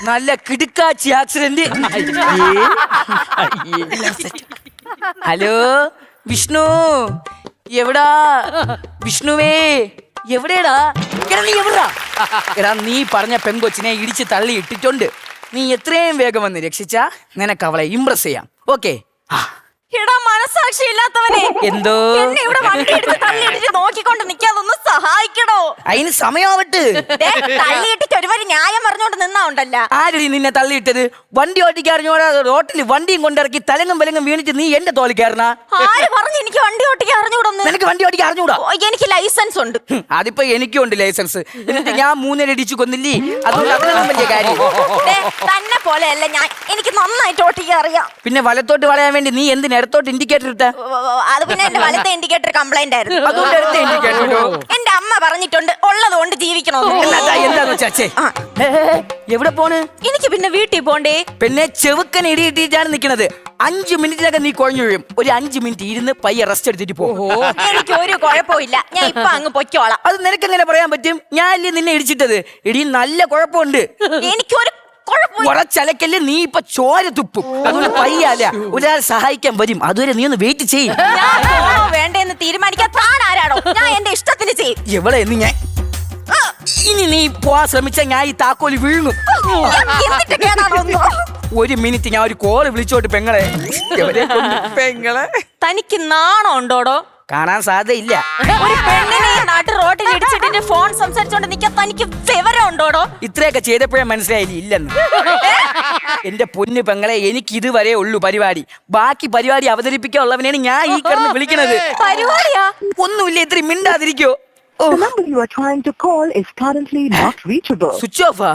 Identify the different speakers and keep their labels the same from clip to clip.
Speaker 1: നല്ല കിടുക്കാച്ചി accident. Hello Vishnu, എവിടാ വിഷ്ണുവേ? എവിടെയാടാ? എടാ നീ എവിടാ? എടാ നീ പറഞ്ഞ പെങ്കൊച്ചിനെ ഇടിച്ച് തള്ളി ഇട്ടിട്ടുണ്ട്. നീ എത്രയും വേഗം വന്ന് രക്ഷിച്ചാ നിനക്ക് അവളെ ഇംപ്രസ് ചെയ്യാം. ഓക്കെ?
Speaker 2: എടാ മനസാക്ഷി ഇല്ലാത്തവനെ,
Speaker 1: എന്തോ
Speaker 2: എന്നെ ഇവിടെ വണ്ടി എടുത്ത് തള്ളിയിട്ടിട്ട് നോക്കിക്കൊണ്ട് നിൽക്കാതൊന്ന് സഹായിക്കണോ?
Speaker 1: അതിന് സമയമാവട്ടെ.
Speaker 2: തള്ളിയിട്ടിട്ട് ഒരുവര് ന്യായം പറഞ്ഞോണ്ട് നിന്നാ ഉണ്ടല്ല.
Speaker 1: ആരടി നിന്നെ തള്ളിയിട്ടത്? വണ്ടി ഓട്ടിക്കറിഞ്ഞോടാ? റോട്ടിൽ വണ്ടിയും കൊണ്ടിറക്കി തലങ്ങും വിലങ്ങും വീണിട്ട് നീ എന്റെ തോളി കയറണ?
Speaker 2: ആര് പറഞ്ഞു എനിക്ക് വണ്ടി ഓട്ടിക്കാൻ അറിഞ്ഞൂടന്ന്?
Speaker 1: നിനക്ക് വണ്ടി ഓടിക്കാൻ അറിഞ്ഞൂടാ?
Speaker 2: എനിക്ക് ലൈസൻസ് ഉണ്ട്.
Speaker 1: അതിപ്പോ എനിക്കും ഉണ്ട് ലൈസൻസ്. എന്നിട്ട് ഞാൻ 3 അടിച്ചു കൊന്നില്ലേ? അതുകൊണ്ട് അതിനൊന്നും വലിയ കാര്യം.
Speaker 2: തന്നെ പോലെയല്ല ഞാൻ, എനിക്ക് നന്നായിട്ട് ഓട്ടിക്കാൻ അറിയാം.
Speaker 1: പിന്നെ വലത്തോട്ട് വളയാൻ വേണ്ടി നീ എന്തിന് ഇടത്തോട്ട് ഇൻഡിക്കേറ്റർ ഇട്ട?
Speaker 2: അത് പിന്നെ എന്റെ വലത്തെ ഇൻഡിക്കേറ്റർ കംപ്ലൈന്റ് ആയിരുന്നു.
Speaker 1: അതുകൊണ്ട് ഇടത്തെ ഇൻഡിക്കേറ്റർ ഇടോ?
Speaker 2: എന്റെ അമ്മ പറഞ്ഞിട്ടുണ്ട് ഉള്ളത് കൊണ്ട് ജീവിക്കണോ.
Speaker 1: എന്താന്ന് വെച്ചാച്ചേ? എവിടെ പോണ്?
Speaker 2: എനിക്ക് പിന്നെ വീട്ടിൽ പോണ്ടേ?
Speaker 1: പിന്നെ ചെവുക്കൻ ഇടിയിട്ടിട്ടാണ് നിക്കണത്. 5 മിനിറ്റിനൊക്കെ നീ കുഴഞ്ഞു വീഴും. ഒരു 5 മിനിറ്റ് ഇരുന്ന് പയ്യെ റെസ്റ്റ് എടുത്തിട്ട് പോ.
Speaker 2: എനിക്ക് ഒരു കുഴപ്പമില്ല, ഞാൻ ഇപ്പൊ അങ്ങ് പൊയ്ക്കോളാം.
Speaker 1: അത് നിനക്ക് എങ്ങനെ പറയാൻ പറ്റും? ഞാനല്ലേ നിന്നെ ഇടിച്ചിട്ടത്. ഇടി നല്ല കുഴപ്പമുണ്ട്.
Speaker 2: എനിക്കൊരു
Speaker 1: കുറച്ചലക്കല്ലേ, നീ ഇപ്പൊ ചോര തുപ്പും. അതുകൊണ്ട് പയ്യല്ല, ഒരാൾ സഹായിക്കാൻ വരും. അതുവരെ നീ ഒന്ന് വെയിറ്റ് ചെയ്യും.
Speaker 2: വേണ്ടെന്ന് തീരുമാനിക്കാൻ താൻ ആരാണോ? ഞാൻ എന്റെ ഇഷ്ടത്തിന് ചെയ്യും.
Speaker 1: എവിടെ എന്ന് ഞാൻ ഇനി നീ പോവാൻ ശ്രമിച്ചാ ഞാൻ ഈ താക്കോല് വീഴുന്നു. ഒരു മിനിറ്റ്, ഞാൻ ഒരു കോള് വിളിച്ചോട്ട് പെങ്ങളെ. പെങ്ങളെ
Speaker 2: തനിക്ക് നാണം ഉണ്ടോടോ?
Speaker 1: കാണാൻ സാധ്യതയില്ല.
Speaker 2: ഒരു പെണ്ണിനെ ഈ നാട്ടിൽ റോഡിൽ ഇടിച്ചിട്ട് ഫോൺ സംസാരിച്ചോണ്ട് നിൽക്കാൻ തനിക്ക് വിവരം ഉണ്ടോടോ?
Speaker 1: ഇത്രയൊക്കെ ചെയ്തപ്പോഴേ മനസ്സിലായില്ല ഇല്ലെന്ന്. എന്റെ പൊന്നു പെങ്ങളെ, എനിക്ക് ഇതുവരെ ഉള്ളു പരിപാടി. ബാക്കി പരിപാടി അവതരിപ്പിക്കാനുള്ളവനെയാണ് ഞാൻ ഈ കിടന്ന് വിളിക്കണത്.
Speaker 2: പരിപാടിയാ?
Speaker 1: ഒന്നുമില്ല, ഇത്രയും മിണ്ടാതിരിക്കോ.
Speaker 3: The number you are trying to call is currently not reachable.
Speaker 1: Switch ഓഫാ?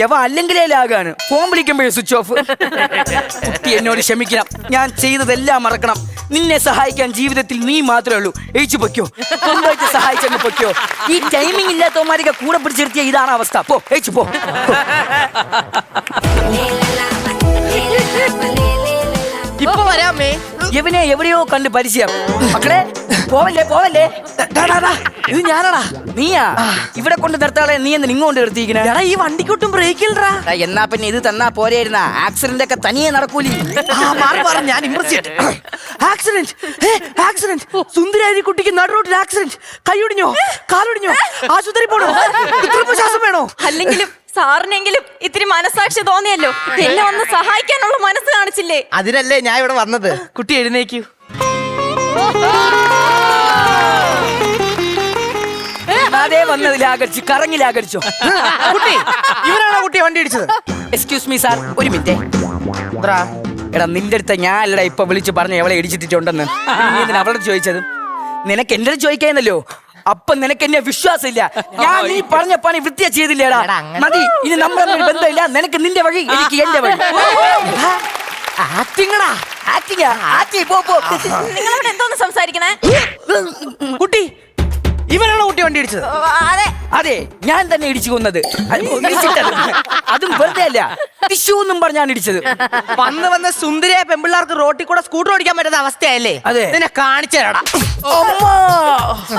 Speaker 1: യവ അല്ലെങ്കിലേ ലാഗാണ്. ഫോൺ വിളിക്കുമ്പോഴേ സ്വിച്ച് ഓഫ്. കുട്ടി എന്നോട് ക്ഷമിക്കണം. ഞാൻ ചെയ്തതെല്ലാം മറക്കണം. നിന്നെ സഹായിക്കാൻ ജീവിതത്തിൽ നീ മാത്രമേ ഉള്ളൂ. എഴിച്ചു പൊയ്ക്കോ, കൊണ്ടുപോയിട്ട് സഹായിച്ചങ്ങ് പൊയ്ക്കോ. ഈ ടൈമിംഗ് ഇല്ലാത്തവന്മാരൊക്കെ കൂടെ പിടിച്ചെടുത്തിയ ഇതാണ് അവസ്ഥ. പോ, എഴിച്ചു പോ.
Speaker 4: ഇപ്പൊ വരാമേ.
Speaker 1: ഇവനെ എവിടെയോ കണ്ട് പരിചയം. മക്കളെ പോവല്ലേ പോവല്ലേ.
Speaker 4: ഇത് ഞാനാടാ.
Speaker 1: നീയാ ഇവിടെ കൊണ്ട് നിർത്താളെ? നീ എന്ന് ഇങ്ങോട്ട് നിർത്തിയിരിക്കണ?
Speaker 4: ഈ വണ്ടിക്കൊട്ടും ബ്രേക്ക് ഇല്ലടാ.
Speaker 1: എന്നാ പിന്നെ ഇത് തന്നാ പോരായിരുന്ന? ആക്സിഡന്റ് ഒക്കെ തനിയെ നടക്കൂലി.
Speaker 4: ഞാൻ ഇംപ്രസ്. ആക്സിഡന്റ്. സുന്ദരി കുട്ടിക്ക് നടുറോട്ടിൽ ആക്സിഡന്റ്. കൈയൊടിഞ്ഞോ, കാലൊടിഞ്ഞോ, ആശുപത്രി പോണോ? ശ്വാസം വേണോ?
Speaker 2: അല്ലെങ്കിലും സാറിനെങ്കിലും ഇത്തിരി മനസാക്ഷി തോന്നിയല്ലോ. എന്നെ ഒന്ന് സഹായിക്കാനുള്ള മനസ്സ് കാണിച്ചില്ലേ?
Speaker 4: അതിനല്ലേ ഞാൻ ഇവിടെ വന്നത്. കുട്ടി എഴുന്നേക്കൂ.
Speaker 1: അതേ വന്നതിലാകരിച്ചു, കറങ്ങിലാകരിച്ചോ.
Speaker 4: കുട്ടി ഇവനാണോ കുട്ടി വണ്ടി ഇടിച്ചത്?
Speaker 1: എക്സ്ക്യൂസ് മീ സാർ, ഒരു മിനിറ്റ്. എടാ നിന്റെ അടുത്ത് ഞാൻ അല്ലടാ ഇപ്പൊ വിളിച്ച് പറഞ്ഞ എവളെ ഇടിച്ചിട്ടുണ്ടെന്ന്. നീ എന്തിനാ അവളോട് ചോദിച്ചത്? നിനക്ക് എന്റെ അടുത്ത് ചോദിക്കാന്നല്ലോ. അപ്പൊ നിനക്ക് എന്നെ വിശ്വാസം ഇല്ല. ഞാൻ നീ പറഞ്ഞ പണി വൃത്തിയാ ചെയ്തില്ലേടാ. മതി, ഇനി നമ്മൾ ബന്ധമില്ല. നിനക്ക് നിന്റെ വഴി, എനിക്ക് എന്റെ വഴി.
Speaker 4: ആക്ടിങ്ങടാ.
Speaker 1: ആക്ടിങ്ങാ? ആക്ടി പോ പോ.
Speaker 2: നിങ്ങളവിടെ എന്തോന്ന് സംസാരിക്കണേ?
Speaker 4: കുട്ടി ഇവനാണോ കുട്ടി വണ്ടി ഇടിച്ചത്?
Speaker 2: അതെ.
Speaker 1: അതെ, ഞാൻ തന്നെ ഇടിച്ചു കൊന്നത്. അതും വെറുതെ അല്ല, ടിഷ്യൂ എന്നും പറഞ്ഞാണ് ഇടിച്ചത്.
Speaker 4: വന്ന് സുന്ദരിയായ പെമ്പിള്ളാർക്ക് റോട്ടിൽ കൂടെ സ്കൂട്ടർ ഓടിക്കാൻ പറ്റുന്ന അവസ്ഥയല്ലേ?
Speaker 1: അതെ.
Speaker 4: നിന്നെ കാണിച്ചു തരാടാ.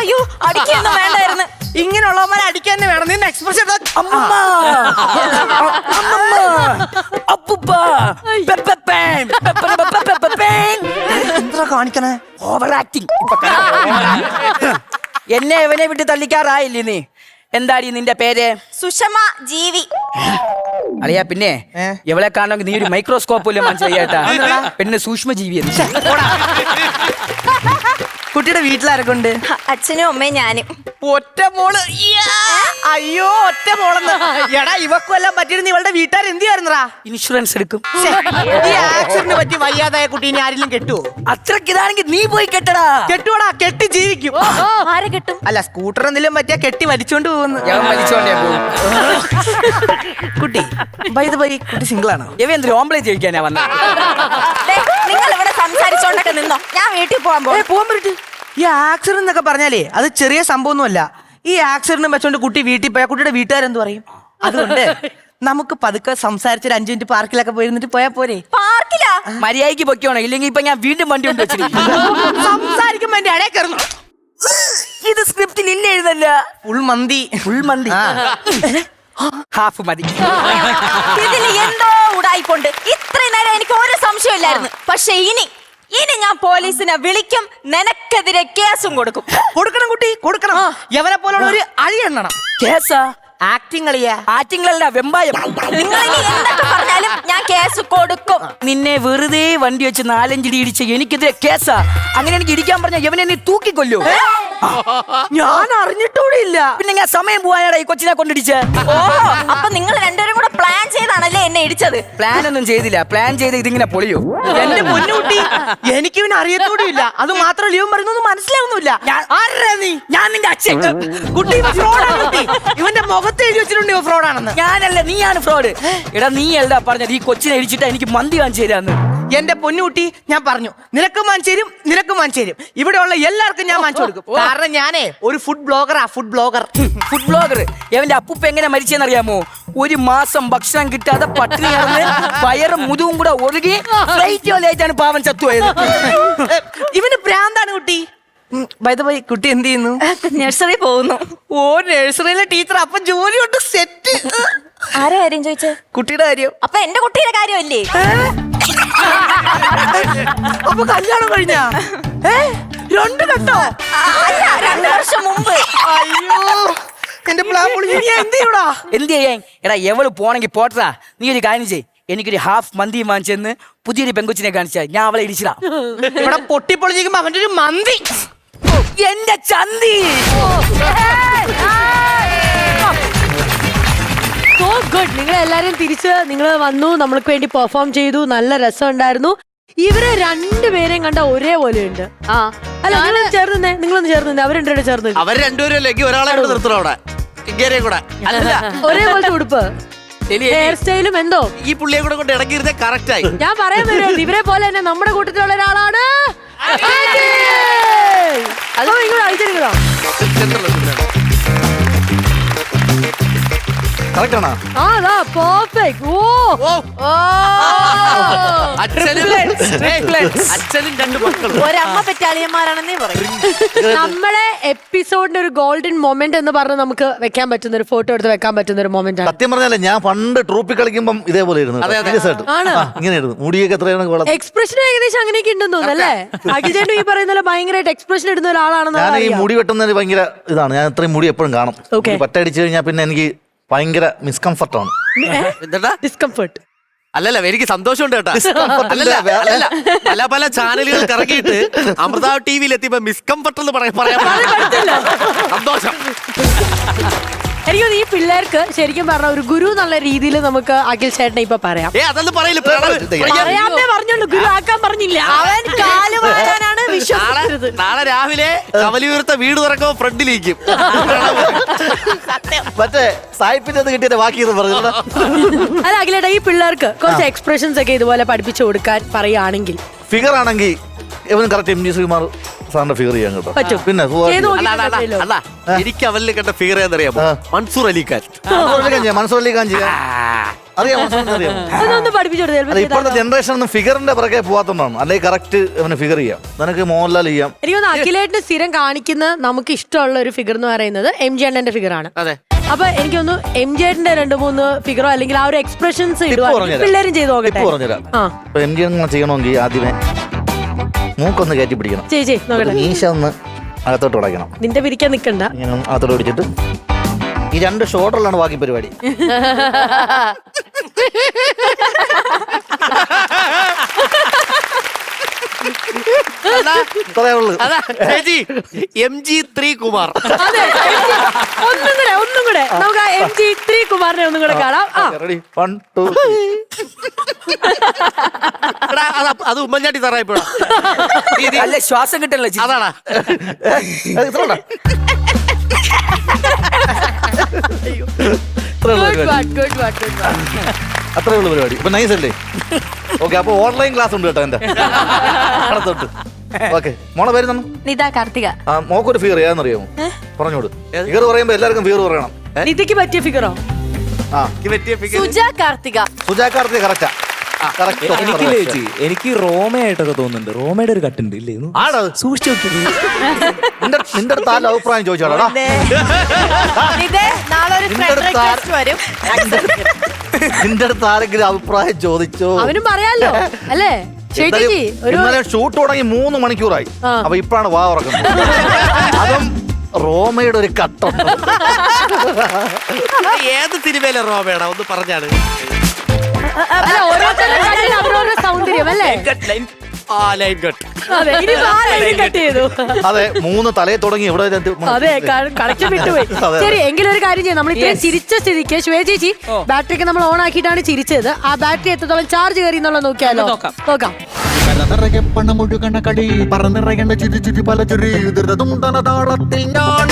Speaker 2: അയ്യോ, അടിക്കൊന്നും വേണ്ടായിരുന്നു.
Speaker 4: ഇങ്ങനെയുള്ളവന്മാരെ അടിക്കാൻ തന്നെ വേണം. നിന്നെ എക്സ്പ്രഷൻ എന്താ കാണിക്കണേ?
Speaker 1: Over acting. എന്നെ ഇവനെ വിട്ട് തള്ളിക്കാറായില്ലേ നീ? എന്താടി നിന്റെ പേര്?
Speaker 2: സുഷമ ജീവി.
Speaker 1: അളിയാ, പിന്നെ എവളെ കാണണമെങ്കിൽ നീ ഒരു മൈക്രോസ്കോപ്പ് പോലും മനസ്സിലായിട്ടാ. പെണ്ണ് സൂക്ഷ്മജീവി.
Speaker 4: കുട്ടിയുടെ വീട്ടിലാരൊക്കെ ഉണ്ട്?
Speaker 2: അച്ഛനും അമ്മയും ഞാനും.
Speaker 4: ഒറ്റ മോള്. അയ്യോ, ഒറ്റ മോളെന്ന്. എടാ ഇവക്കും എല്ലാം പറ്റിയിരുന്ന ഇവളുടെ വീട്ടുകാർ എന്ത് ചെയ്യാറുണ്ടാ?
Speaker 1: ഇൻഷുറൻസ് എടുക്കും.
Speaker 4: ഈ ആക്സിഡന്റ് പറ്റി വയ്യാതായ കുട്ടീനെ ആരെങ്കിലും കെട്ടുവോ?
Speaker 1: അത്രക്ക് ഇതാണെങ്കിൽ നീ പോയി കെട്ടടാ.
Speaker 4: കെട്ടുവോടാ, കെട്ടി ജീവിക്കും.
Speaker 2: ആരെ കെട്ടും?
Speaker 4: അല്ല, സ്കൂട്ടർ എന്തെങ്കിലും പറ്റിയാ കെട്ടി വലിച്ചോണ്ട് പോകുന്നു.
Speaker 1: ഞാൻ വലിച്ചോണ്ടേ പോകും.
Speaker 4: കുട്ടി കുട്ടി സിംഗിൾ ആണോ?
Speaker 1: ഇവ ഓംപ്ലേറ്റ് ചോദിക്കാനാ വന്ന.
Speaker 2: നിങ്ങൾ ഇവിടെ സംസാരിച്ചോണ്ടൊക്കെ നിന്നോ, ഞാൻ വീട്ടിൽ പോകാൻ
Speaker 4: പോകാൻ പറ്റും. ഈ ആക്സിഡന്റ് എന്നൊക്കെ പറഞ്ഞാലേ അത് ചെറിയ സംഭവമൊന്നുമല്ല. ഈ ആക്സിഡന്റ് വെച്ചോണ്ട് കുട്ടി വീട്ടിൽ പോയാൽ കുട്ടിയുടെ വീട്ടുകാരെന്ത് പറയും? അതുകൊണ്ട് നമുക്ക് പതുക്കെ സംസാരിച്ചൊരു 5 മിനിറ്റ് പാർക്കിലൊക്കെ പോയിരുന്നിട്ട് പോയാ പോരെ?
Speaker 2: പാർക്കിലാ?
Speaker 1: മര്യാദയ്ക്ക് പൊക്കോണം, ഇല്ലെങ്കിൽ ഇപ്പൊ ഞാൻ വീണ്ടും വണ്ടി കൊണ്ട് വെച്ചിരിക്കും.
Speaker 4: സംസാരിക്കുമ്പോ എന്റെ ഇടയിൽ കയറുന്നു.
Speaker 1: ഇത് സ്ക്രിപ്റ്റിൽ ഇല്ല, എഴുതല്ല.
Speaker 4: ഫുൾ മന്തി.
Speaker 1: ഫുൾ മന്തി. ഹാഫ് മതി.
Speaker 2: ഇതിൽ എന്തോ ഉടായിപ്പോണ്ട്. ഇത്രയും നേരം എനിക്ക് ഒരു സംശയമില്ലായിരുന്നു. പക്ഷെ ഇനി ഞാൻ പോലീസിനെ വിളിക്കും, നിനക്കെതിരെ കേസും കൊടുക്കും.
Speaker 4: കൊടുക്കണം കുട്ടി, കൊടുക്കണം. എവനെ പോലുള്ള ഒരു അഴി എണ്ണണം.
Speaker 1: കേസാ?
Speaker 4: ആക്ടിങ് കളിയാ.
Speaker 1: ആറ്റിങ്ങളല്ല, വെമ്പായം.
Speaker 2: നിങ്ങൾ ഇനി എന്തൊക്കെ പറഞ്ഞാലും ഞാൻ കേസ് കൊടുക്കും.
Speaker 1: നിന്നെ വെറുതെ വണ്ടി വെച്ച് 4-5 ഇടിച്ച് എനിക്കെതിരെ കേസാ. അങ്ങനെ എനിക്ക് ഇടിക്കാൻ പറഞ്ഞ എവനെ നീ തൂക്കിക്കൊല്ലോ.
Speaker 4: ഞാൻ അറിഞ്ഞിട്ടൂടെ ഇല്ല.
Speaker 1: പിന്നെ ഞാൻ സമയം പോവാനാടാ ഈ കൊച്ചിനെ കൊണ്ടിടിച്ച്.
Speaker 2: ഓഹോ, അപ്പൊ നിങ്ങൾ രണ്ടുപേരും കൂടെ പ്ലാൻ ചെയ്താണല്ലേ എന്നെ ഇടിച്ചത്?
Speaker 1: പ്ലാൻ ഒന്നും ചെയ്തില്ല. പ്ലാൻ ചെയ്ത് ഇതിങ്ങനെ പൊളിയോ?
Speaker 4: എന്റെ പൊന്നുകുട്ടി, എനിക്ക് ഇവനെ അറിയത്തൂടെ ഇല്ല. അത് മാത്രമല്ല ഇവൻ പറയുന്നത് മനസ്സിലാവുന്നില്ല. ആരാ നീ?
Speaker 1: ഞാൻ നിന്റെ അച്ഛൻ.
Speaker 4: കുട്ടി ഇവൻ ഫ്രോഡാണ് കുട്ടി. ഇവന്റെ മുഖത്ത് എഴുതി വെച്ചിട്ടുണ്ട് ഇവ ഫ്രോഡാണെന്ന്.
Speaker 1: ഞാനല്ല, നീയാണ് ഫ്രോഡ്. എടാ നീ അല്ല പറഞ്ഞത് ഈ കൊച്ചിനെ ഇടിച്ചിട്ട് എനിക്ക് മന്തി വാങ്ങിച്ചു തരാന്ന്.
Speaker 4: എന്റെ പൊന്നുകുട്ടി, ഞാൻ പറഞ്ഞു നിനക്ക് വാങ്ങിച്ചേരും, നിനക്ക് വാങ്ങിച്ചേരും. ഇവിടെയുള്ള എല്ലാവർക്കും ഞാൻ വാങ്ങിച്ചു കൊടുക്കും. കാരണം ഞാനേ ഒരു ഫുഡ് ബ്ലോഗറാ. Food blogger.
Speaker 1: Food blogger. എവന്റെ അപ്പൂപ്പ എങ്ങനെ മരിച്ചെന്നറിയാമോ? 1 മാസം ഭക്ഷണം കിട്ടാതെ പട്ടിണി കിടന്ന് വയറും മുതുവും കൂടെ ഒഴുകി ഫ്ലൈറ്റ് പാവൻ ചത്തുപോയത്.
Speaker 4: ഇവന് ഭ്രാന്താണ് കുട്ടി. ബൈ ദ ബൈ, കുട്ടി എന്ത് ചെയ്യുന്നു?
Speaker 2: നഴ്സറി പോകുന്നു.
Speaker 4: ഓ, നഴ്സറിയിലെ ടീച്ചർ. അപ്പൊ ജോലി കൊണ്ട് സെറ്റ്.
Speaker 2: ആരാ കാര്യം ചോദിച്ചേ?
Speaker 4: കുട്ടിയുടെ കാര്യം.
Speaker 2: അപ്പൊ എന്റെ കുട്ടിയുടെ കാര്യമല്ലേ?
Speaker 4: അപ്പൊ കല്യാണം കഴിഞ്ഞാ? 2 ഘട്ടോ?
Speaker 2: അല്ല, 2 വർഷം മുമ്പ്.
Speaker 4: അയ്യോ, എന്റെ പ്ലാൻ പൊളിഞ്ഞു. നീ എന്ത് ചെയ്യൂടാ?
Speaker 1: എന്ത് ചെയ്യാൻ? എടാ എവള് പോണെങ്കി പോട്ടാ. നീ ഒരു കാര്യം ചെയ്യ്, എനിക്കൊരു ഹാഫ് മന്തി വാങ്ങിച്ചെന്ന് പുതിയൊരു പെങ്കൊച്ചിനെ കാണിച്ചാ ഞാൻ അവളെ ഇടിച്ചിടാ.
Speaker 4: ഇവിടെ പൊട്ടിപ്പൊളിച്ചിരിക്കുമ്പോ അവന്റെ ഒരു മന്തി.
Speaker 1: എന്റെ ചന്തി.
Speaker 5: So good. നിങ്ങൾ എല്ലാരും തിരിച്ച് നിങ്ങൾ വന്നു, നമ്മൾക്ക് വേണ്ടി പെർഫോം ചെയ്തു. നല്ല രസം ഉണ്ടായിരുന്നു. ഇവരെ 2 പേരെയും കണ്ട ഒരേപോലെ ഉണ്ട്. അല്ല, നിങ്ങളൊന്ന് ചേർന്നേ, നിങ്ങളൊന്ന് ചേർന്നേ. അവർ 2 ചേർന്ന്
Speaker 6: അവർ രണ്ടുപേരും അല്ലെങ്കിൽ ഒരാളെ കൂടെ നിർത്തണം അവിടെ. ഇങ്ങേരെയും കൂടെ. അല്ല,
Speaker 5: ഒരേപോലത്തെ ഉടുപ്പ്, ഹെയർ സ്റ്റൈലും എന്തോ.
Speaker 6: ഈ പുള്ളിയെ കൂടെ കൊണ്ട് ഇടക്കിരുന്നേ കറക്റ്റ് ആയി.
Speaker 5: ഞാൻ പറയാൻ വരുന്നത് ഇവരെ പോലെ തന്നെ നമ്മുടെ കൂട്ടത്തിലുള്ള ഒരാളാണ്. അതോ ഇങ്ങോട്ട് അയച്ചിരിക്കണോ?
Speaker 6: കറക്റ്റ് ആണോ?
Speaker 5: ആ, അതാ പെർഫെക്റ്റ്.
Speaker 6: അച്ഛനും 2 മക്കളും.
Speaker 2: ഒരമ്മ പെറ്റാളിയന്മാരാണെന്നേ പറയും.
Speaker 5: നമ്മളെ എപ്പിസോഡിന്റെ ഒരു ഗോൾഡൻ മൊമെന്റ് എന്ന് പറഞ്ഞ് നമുക്ക് വെക്കാൻ പറ്റുന്ന ഒരു ഫോട്ടോ എടുത്ത് വെക്കാൻ പറ്റുന്ന ഒരു മൊമെന്റ് ആണ്.
Speaker 7: സത്യം പറഞ്ഞാലേ ഞാൻ പണ്ട് ട്രൂപ്പിൽ കളിക്കുമ്പം ഇതേപോലെ ഇരുന്നു. ഇങ്ങനെയായിരുന്നു മുടിയൊക്കെ എത്രയാണ്.
Speaker 5: എക്സ്പ്രഷൻ ഏകദേശം അങ്ങനെയൊക്കെ ഉണ്ടെന്ന് തോന്നുന്നു അല്ലേ? അഖിൽചേട്ടൻ ഈ പറയുന്ന പോലെ ഭയങ്കരമായിട്ട് എക്സ്പ്രഷൻ ഇടുന്ന ഒരാളാണെന്ന്
Speaker 7: ഞാൻ ഈ മുടി വെട്ടുന്നതിന് ഭയങ്കര ഇതാണ്. ഞാൻ ഇത്രയും മുടി എപ്പോഴും കാണും. പറ്റടിച്ചു കഴിഞ്ഞാൽ പിന്നെ എനിക്ക് ഭയങ്കര മിസ്കംഫർട്ടാണ്.
Speaker 6: എന്താ
Speaker 5: ഡിസ്കംഫർട്ട്?
Speaker 6: അല്ലല്ല, എനിക്ക് സന്തോഷമുണ്ട് കേട്ടാ. അല്ല, പല ചാനലുകൾ കറങ്ങിയിട്ട് അമൃത ടിവിയിൽ എത്തിയപ്പോ മിസ്കംഫർട്ട് എന്ന് പറയാൻ സന്തോഷം.
Speaker 5: എനിക്ക് ഈ പിള്ളേർക്ക് ശരിക്കും പറഞ്ഞ ഒരു ഗുരു എന്നുള്ള രീതിയിൽ നമുക്ക് അഖിൽ ചേട്ടനെ ഇപ്പൊ പറയാം.
Speaker 6: അതൊന്നും പറയില്ല.
Speaker 5: പറയാത്തേ പറഞ്ഞുള്ളൂ, ഗുരു ആക്കാൻ പറഞ്ഞില്ല. അവൻ കാല് വാരാനാണ് വിശ്വസിച്ചത്.
Speaker 6: നാളെ രാവിലെ കവലിയൂർത്ത വീട് തുറക്കുമ്പോ ഫ്രണ്ടിലിരിക്കും.
Speaker 7: മറ്റേ സായിപ്പിന്റെ കിട്ടിയ ബാക്കി പറഞ്ഞു.
Speaker 5: അല്ല അഖിലേട്ടാ, ഈ പിള്ളേർക്ക് കുറച്ച് എക്സ്പ്രഷൻസ് ഒക്കെ ഇതുപോലെ പഠിപ്പിച്ചു കൊടുക്കാൻ പറയുകയാണെങ്കിൽ
Speaker 7: ഫിഗർ ആണെങ്കിൽ ഇവന് കറക്റ്റ് MG ശ്രീകുമാർ സാറിന്റെ ഫിഗർ ചെയ്യാൻ കേട്ടോ.
Speaker 5: പറ്റും.
Speaker 7: പിന്നെ
Speaker 6: അല്ല, എനിക്ക് അവലിൽ കണ്ട ഫിഗർ ഏതറിയാമോ? മൻസൂർ അലിഖാൻ.
Speaker 7: മനസ്സൂർ അലിഖാൻ ചെയ്യാം. അറിയാം, അറിയാം.
Speaker 5: അതൊന്ന് പഠിപ്പിച്ചു
Speaker 7: അത് ഇപ്പോഴത്തെ ജനറേഷൻ ഒന്നും ഫിഗറിന്റെ പിറകെ പോവാത്തോണ്ടാണ്. അല്ലെങ്കിൽ കറക്റ്റ് അവന് ഫിഗർ ചെയ്യാം. നിനക്ക് മോഹൻലാൽ ചെയ്യാം.
Speaker 5: എനിക്കൊന്ന് അഖിലേട്ടിന് സ്ഥിരം കാണിക്കുന്ന നമുക്ക് ഇഷ്ടമുള്ള ഒരു ഫിഗർ എന്ന് പറയുന്നത് MG അണ്ണന്റെ ഫിഗർ ആണ്. അപ്പൊ എനിക്കൊന്ന് MG ഏട്ടന്റെ 2-3 ഫിഗറോ അല്ലെങ്കിൽ ആ ഒരു എക്സ്പ്രഷൻസ് പിള്ളേരും ചെയ്ത് നോക്കട്ടെ.
Speaker 7: പറഞ്ഞുതരാം. MG അങ്ങനെ ചെയ്യണമെങ്കിൽ ആദ്യമേ മൂക്കൊന്ന് കയറ്റി പിടിക്കണം.
Speaker 5: ചേച്ചി നോക്കട്ടെ.
Speaker 7: മീശ ഒന്ന് അകത്തോട്ട് ഉടയ്ക്കണം.
Speaker 5: നിന്റെ പിരിക്കാൻ നിക്കണ്ട.
Speaker 7: ഇങ്ങനെ അകത്തോട്ട് പിടിച്ചിട്ട് ഈ 2 ഷോൾഡറിലാണ് ബാക്കി പരിപാടി.
Speaker 6: MG3 കുമാർ.
Speaker 5: ഒന്നും കൂടെ നമുക്ക് MG3 കുമാറിനെ ഒന്നും കൂടെ കാണാം.
Speaker 6: അത് ഉമ്മൻചാണ്ടി സാറായപ്പോഴാ.
Speaker 1: അല്ല, ശ്വാസം കിട്ടണല്ലോ.
Speaker 6: അതാണാ
Speaker 7: അത്രേ ഉള്ളു പരിപാടി. ഇപ്പൊ നൈസ് അല്ലേ? ഓക്കെ, അപ്പൊ ഓൺലൈൻ ക്ലാസ് ഉണ്ട് കേട്ടോ എന്റെ അടുത്തോട്ട്. ഓക്കെ, മോളെ പേര് തന്നെ
Speaker 2: നിത കാർത്തിക.
Speaker 7: മോക്കൊരു ഫിഗർ ഏതാണെന്നറിയാമോ? പറഞ്ഞോട്. ഫിഗർ പറയുമ്പോ എല്ലാവർക്കും ഫിഗർ പറയണം.
Speaker 5: നിധിക്ക് പറ്റിയ ഫിഗറോ?
Speaker 6: പറ്റിയ figure
Speaker 2: Suja Karthika.
Speaker 7: Suja Karthika correct. Correct.
Speaker 8: എനിക്കില്ലേ ചേച്ചി എനിക്ക് റോമയായിട്ടൊക്കെ തോന്നുന്നുണ്ട്. റോമയുടെ ഒരു കട്ടുണ്ട് ഇല്ലേ?
Speaker 7: ആടാ
Speaker 8: സൂക്ഷിച്ചു നോക്കി.
Speaker 7: നിന്റെ അടുത്ത് ആരുടെ അഭിപ്രായം ചോദിച്ചോടാ.
Speaker 2: ഇത് നാളെ ഒരു
Speaker 7: നിന്റെ
Speaker 2: friend
Speaker 7: അടുത്ത്
Speaker 2: request വരും.
Speaker 7: നിന്റെ അടുത്ത് ആരെങ്കിലും അഭിപ്രായം ചോദിച്ചോ?
Speaker 5: അവനും പറയാലോ അല്ലേ ചേച്ചി? ഒരു
Speaker 7: ഇന്നലെ ഷൂട്ട് തുടങ്ങി 3 മണിക്കൂറായി.
Speaker 5: ആ.
Speaker 7: അപ്പൊ ഇപ്പഴാണ് വാ ഉറക്കുന്നത്. അതും റോമയുടെ ഒരു കട്ടുണ്ട്.
Speaker 6: ഏത് സിനിമയിലെ റോമേടാ ഒന്ന് പറഞ്ഞാണ്.
Speaker 5: അല്ല, ഓരോരുത്തരുടെ കണ്ണിൽ അവരവരുടെ സൗന്ദര്യം അല്ലേ?
Speaker 6: ആ ലൈൻ കട്ട്.
Speaker 5: അതെ, ഇനി കട്ട് ചെയ്തു.
Speaker 7: അതെ 3 തലയിൽ തുടങ്ങി ഇവിടെ
Speaker 5: അതെ, കണക്ഷൻ വിട്ടുപോയി.
Speaker 7: അതെ.
Speaker 5: ശരി, എങ്കിലും ഒരു കാര്യം ചെയ്യാം. നമ്മൾ ഇത്രയും ചിരിച്ച സ്ഥിതിക്ക് ശ്വേത ചേച്ചി ബാറ്ററി ഒക്കെ നമ്മൾ ഓൺ ആക്കിയിട്ടാണ് ചിരിച്ചത്. ആ ബാറ്ററി എത്രത്തോളം ചാർജ് കയറി എന്നുള്ള നോക്കിയാലോ? നോക്കാം.
Speaker 9: നിറയെ പണമൊഴുകണ കളി പറന്നിറയേണ്ട ചിരി ചിരി പല ചിരി ധൃതതും തനതാളത്തിൽ ഞാൻ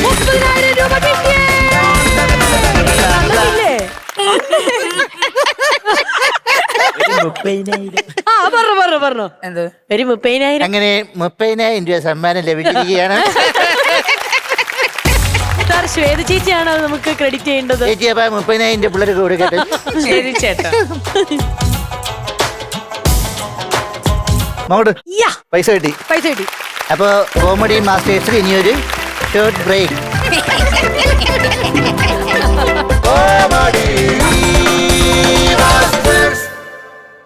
Speaker 5: 30,000 രൂപ കിട്ടിയേ. ഇല്ലേ? പറഞ്ഞു
Speaker 1: എന്ത്?
Speaker 5: ഒരു 30,000.
Speaker 9: അങ്ങനെ 30,000 രൂപ സമ്മാനം ലഭിച്ചിരിക്കുകയാണ്.
Speaker 5: സാർ, ശ്വേത ചേച്ചിയാണ് അത് നമുക്ക് ക്രെഡിറ്റ് ചെയ്യേണ്ടത്.
Speaker 9: ചേച്ചി അപ്പൊ 30,000 രൂപ പിള്ളേർക്ക് കൊടുക്കട്ടെ.
Speaker 1: ശരി ചേട്ടാ.
Speaker 7: നോട്ട്
Speaker 5: യാ,
Speaker 7: പൈസ കിട്ടി.
Speaker 5: പൈസ കിട്ടി.
Speaker 9: അപ്പൊ കോമഡി മാസ്റ്റേഴ്സിൽ ഇനിയൊരു ഷോർട്ട് ബ്രേക്ക്.